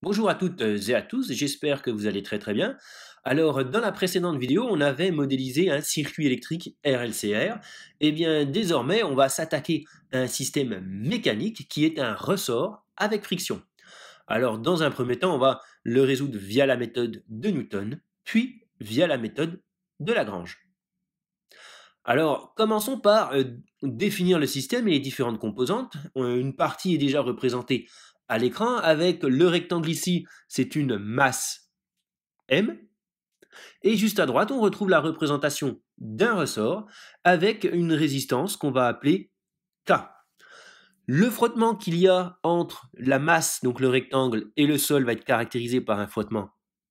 Bonjour à toutes et à tous, j'espère que vous allez très bien. Alors, dans la précédente vidéo, on avait modélisé un circuit électrique RLCR. Eh bien, désormais, on va s'attaquer à un système mécanique qui est un ressort avec friction. Alors, dans un premier temps, on va le résoudre via la méthode de Newton, puis via la méthode de Lagrange. Alors, commençons par définir le système et les différentes composantes. Une partie est déjà représentée à l'écran avec le rectangle ici, c'est une masse M. Et juste à droite, on retrouve la représentation d'un ressort avec une résistance qu'on va appeler K. Le frottement qu'il y a entre la masse, donc le rectangle, et le sol va être caractérisé par un frottement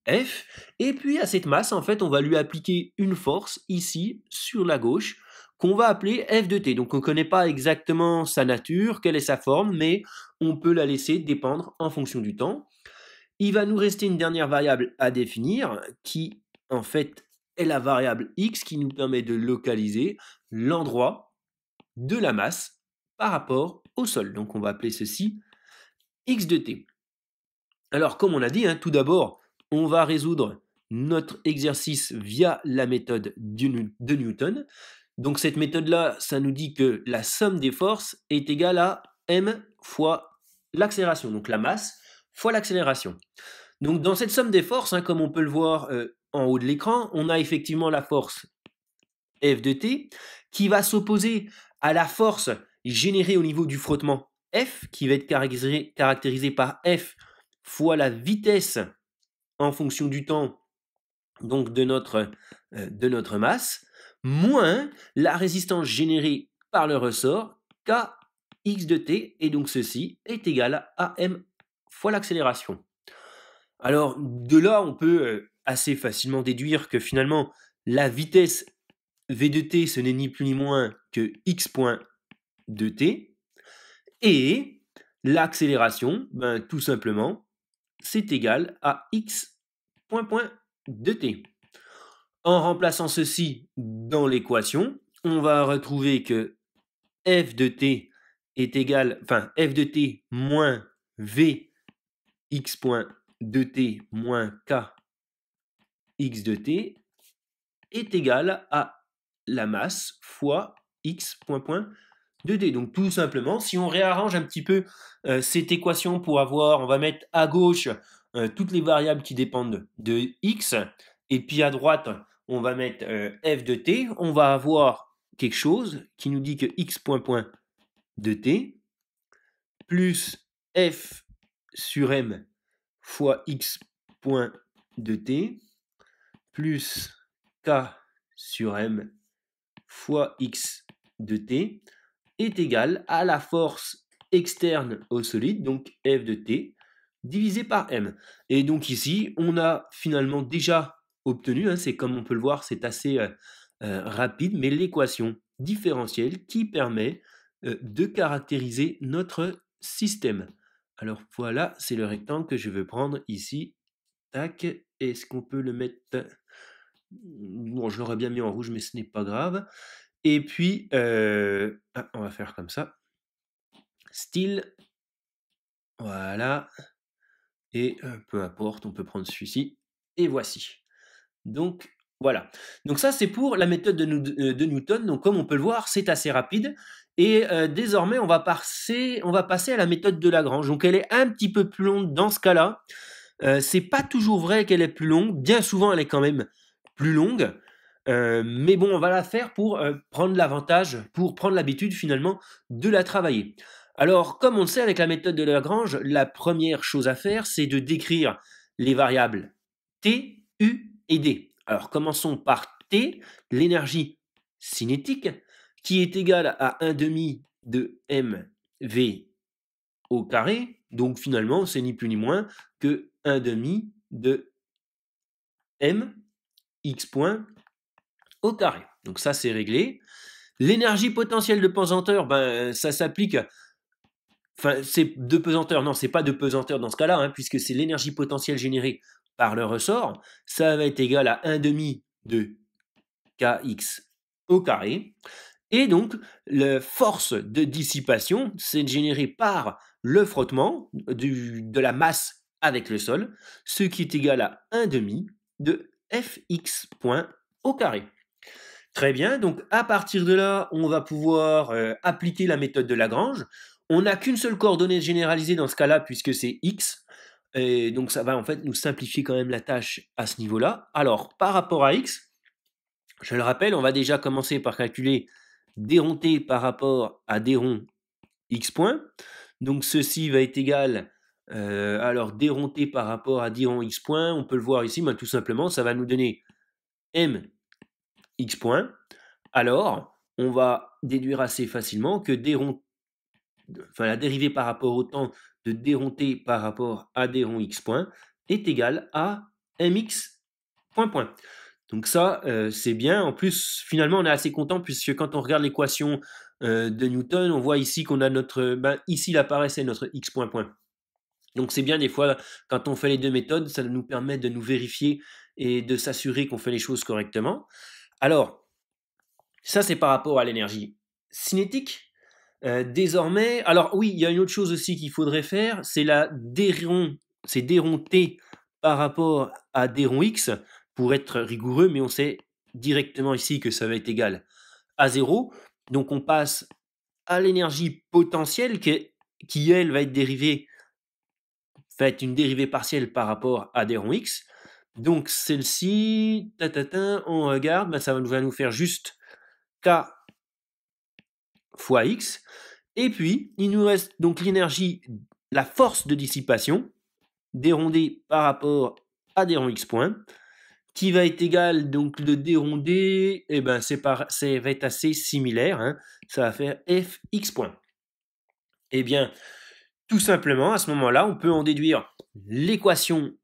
F. Et puis à cette masse, en fait, on va lui appliquer une force ici sur la gauche qu'on va appeler F de t. Donc on ne connaît pas exactement sa nature, quelle est sa forme, mais on peut la laisser dépendre en fonction du temps. Il va nous rester une dernière variable à définir qui, en fait, est la variable x qui nous permet de localiser l'endroit de la masse par rapport au sol. Donc on va appeler ceci x de t. Alors comme on a dit, tout d'abord, on va résoudre notre exercice via la méthode de Newton. Donc cette méthode-là, ça nous dit que la somme des forces est égale à m fois l'accélération, donc la masse fois l'accélération. Donc dans cette somme des forces, comme on peut le voir en haut de l'écran, on a effectivement la force F de t qui va s'opposer à la force générée au niveau du frottement F, qui va être caractérisée par F fois la vitesse en fonction du temps donc de notre masse, moins la résistance générée par le ressort Kx de t, et donc ceci est égal à m fois l'accélération. Alors de là, on peut assez facilement déduire que finalement, la vitesse v de t, ce n'est ni plus ni moins que x point de t, et l'accélération, tout simplement, c'est égal à x point de t. En remplaçant ceci dans l'équation, on va retrouver que f de t est égal, f de t moins v x point de t moins k x de t est égal à la masse fois x point de t. Donc tout simplement, si on réarrange un petit peu cette équation pour avoir, on va mettre à gauche toutes les variables qui dépendent de x, et puis à droite, on va mettre f de t, on va avoir quelque chose qui nous dit que x point de t plus f sur m fois x point de t plus k sur m fois x de t est égal à la force externe au solide, donc F de t, divisé par m. Et donc ici, on a finalement déjà obtenu, c'est comme on peut le voir, c'est assez rapide, mais l'équation différentielle qui permet de caractériser notre système. Alors voilà, c'est le rectangle que je veux prendre ici. Tac, est-ce qu'on peut le mettre... Bon, je l'aurais bien mis en rouge, mais ce n'est pas grave. Et puis, on va faire comme ça. Style, voilà. Et peu importe, on peut prendre celui-ci. Et voici. Donc, voilà. Donc ça, c'est pour la méthode de Newton. Donc, comme on peut le voir, c'est assez rapide. Et désormais, on va passer à la méthode de Lagrange. Donc, elle est un petit peu plus longue dans ce cas-là. C'est pas toujours vrai qu'elle est plus longue. Bien souvent, elle est quand même plus longue. Mais bon, on va la faire pour prendre l'avantage, pour prendre l'habitude finalement de la travailler. Alors, comme on le sait avec la méthode de Lagrange, la première chose à faire, c'est de décrire les variables T, U et D. Alors, commençons par T, l'énergie cinétique, qui est égale à 1 demi de mv au carré. Donc finalement, c'est ni plus ni moins que 1 demi de m x point au carré. Donc ça, c'est réglé. L'énergie potentielle de pesanteur, ça s'applique... Enfin, c'est de pesanteur. Non, c'est pas de pesanteur dans ce cas-là, puisque c'est l'énergie potentielle générée par le ressort. Ça va être égal à 1 demi de kx au carré. Et donc, la force de dissipation, c'est générée par le frottement de la masse avec le sol, ce qui est égal à 1 demi de fx point au carré. Très bien, donc à partir de là, on va pouvoir appliquer la méthode de Lagrange. On n'a qu'une seule coordonnée généralisée dans ce cas-là, puisque c'est x. Et donc ça va en fait nous simplifier quand même la tâche à ce niveau-là. Alors, par rapport à x, je le rappelle, on va déjà commencer par calculer d t par rapport à d x point. Donc ceci va être égal, alors d t par rapport à d x point, on peut le voir ici, tout simplement, ça va nous donner m x point. Alors, on va déduire assez facilement que la dérivée par rapport au temps de d t par rapport à d x point est égale à mx point point. Donc ça, c'est bien. En plus, finalement, on est assez content puisque quand on regarde l'équation de Newton, on voit ici qu'on a notre... ici, il apparaissait notre x point point. Donc c'est bien des fois, quand on fait les deux méthodes, ça nous permet de nous vérifier et de s'assurer qu'on fait les choses correctement. Alors, ça c'est par rapport à l'énergie cinétique. Désormais, alors oui, il y a une autre chose aussi qu'il faudrait faire, c'est c'est d t par rapport à d x pour être rigoureux, mais on sait directement ici que ça va être égal à 0. Donc on passe à l'énergie potentielle qui elle va être une dérivée partielle par rapport à d x. Donc celle-ci, on regarde, ça va nous faire juste k fois x. Et puis, il nous reste donc l'énergie, la force de dissipation, d par rapport à d x point, qui va être égal, donc le d ça va être assez similaire, hein, ça va faire fx point. Eh bien, tout simplement, à ce moment-là, on peut en déduire l'équation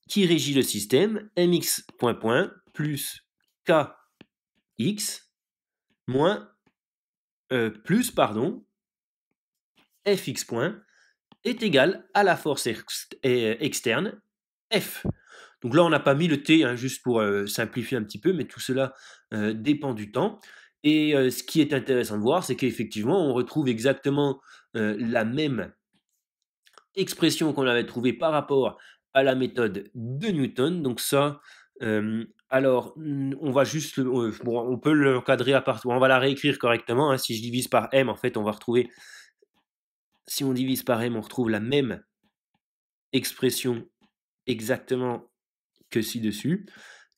qui régit le système, mx point point plus kx moins plus, pardon, fx point est égal à la force externe F. Donc là, on n'a pas mis le T, hein, juste pour simplifier un petit peu, mais tout cela dépend du temps. Et ce qui est intéressant de voir, c'est qu'effectivement, on retrouve exactement la même expression qu'on avait trouvée par rapport à la méthode de Newton. Donc ça, alors, on va juste, on peut l'encadrer à partir, on va la réécrire correctement, hein. Si je divise par m, en fait, on va retrouver, si on divise par m, on retrouve la même expression exactement que ci-dessus.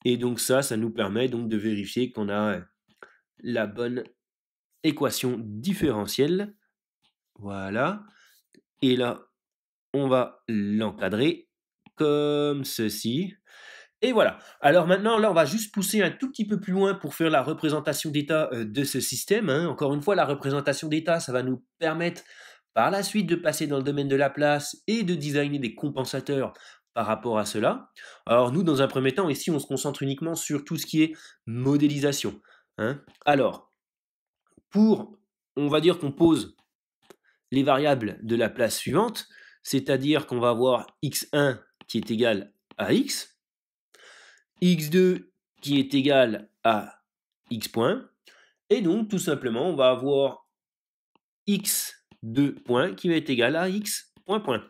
Et donc ça nous permet donc de vérifier qu'on a la bonne équation différentielle. Voilà. Et là, on va l'encadrer comme ceci. Et voilà. Alors maintenant, là, on va juste pousser un tout petit peu plus loin pour faire la représentation d'état de ce système, hein. Encore une fois, la représentation d'état, ça va nous permettre par la suite de passer dans le domaine de Laplace et de designer des compensateurs par rapport à cela. Alors nous, dans un premier temps, ici, on se concentre uniquement sur tout ce qui est modélisation, hein. Alors, on va dire qu'on pose les variables de Laplace suivantes, c'est-à-dire qu'on va avoir x1 qui est égal à x, x2 qui est égal à x point, et donc tout simplement on va avoir x2 point qui va être égal à x point point.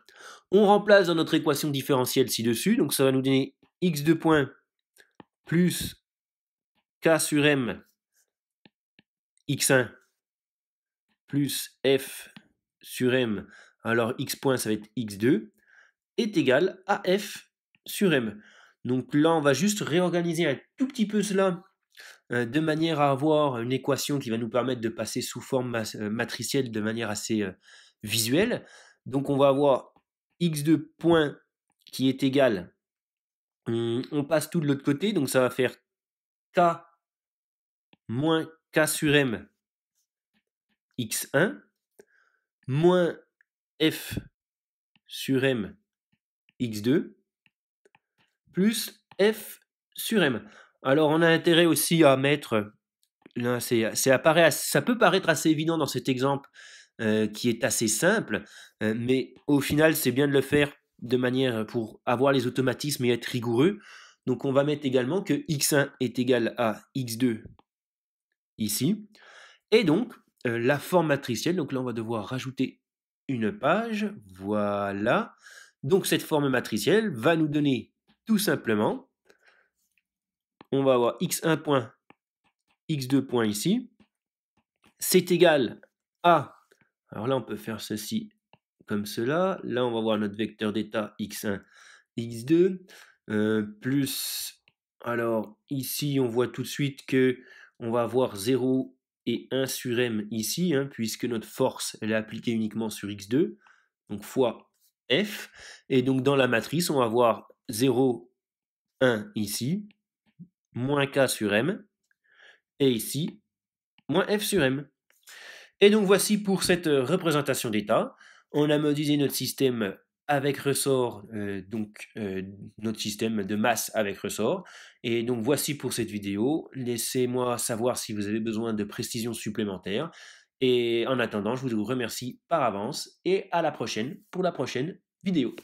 On remplace dans notre équation différentielle ci-dessus, donc ça va nous donner x2 point plus k sur m x1 plus f sur m, alors x point ça va être x2, est égal à f sur m. Donc là on va juste réorganiser un tout petit peu cela de manière à avoir une équation qui va nous permettre de passer sous forme matricielle de manière assez visuelle. Donc on va avoir x2 point qui est égal, on passe tout de l'autre côté, donc ça va faire k moins k sur m x1 moins f sur m x2 plus f sur m. Alors on a intérêt aussi à mettre, là ça peut paraître assez évident dans cet exemple qui est assez simple, mais au final c'est bien de le faire de manière pour avoir les automatismes et être rigoureux. Donc on va mettre également que x1 est égal à x2 ici, et donc la forme matricielle, donc là on va devoir rajouter une page, voilà, Donc cette forme matricielle va nous donner tout simplement, on va avoir x1 point, x2 point ici, c'est égal à, alors là on peut faire ceci comme cela, là on va voir notre vecteur d'état x1, x2, plus, alors ici on voit tout de suite que on va avoir 0 et 1 sur m ici, hein, puisque notre force elle est appliquée uniquement sur x2, donc fois f, et donc dans la matrice on va avoir 0, 1 ici, moins k sur m, et ici, moins f sur m. Et donc voici pour cette représentation d'état. On a modélisé notre système avec ressort, notre système de masse avec ressort. Et donc voici pour cette vidéo. Laissez-moi savoir si vous avez besoin de précisions supplémentaires. Et en attendant, je vous remercie par avance et à la prochaine pour la prochaine vidéo.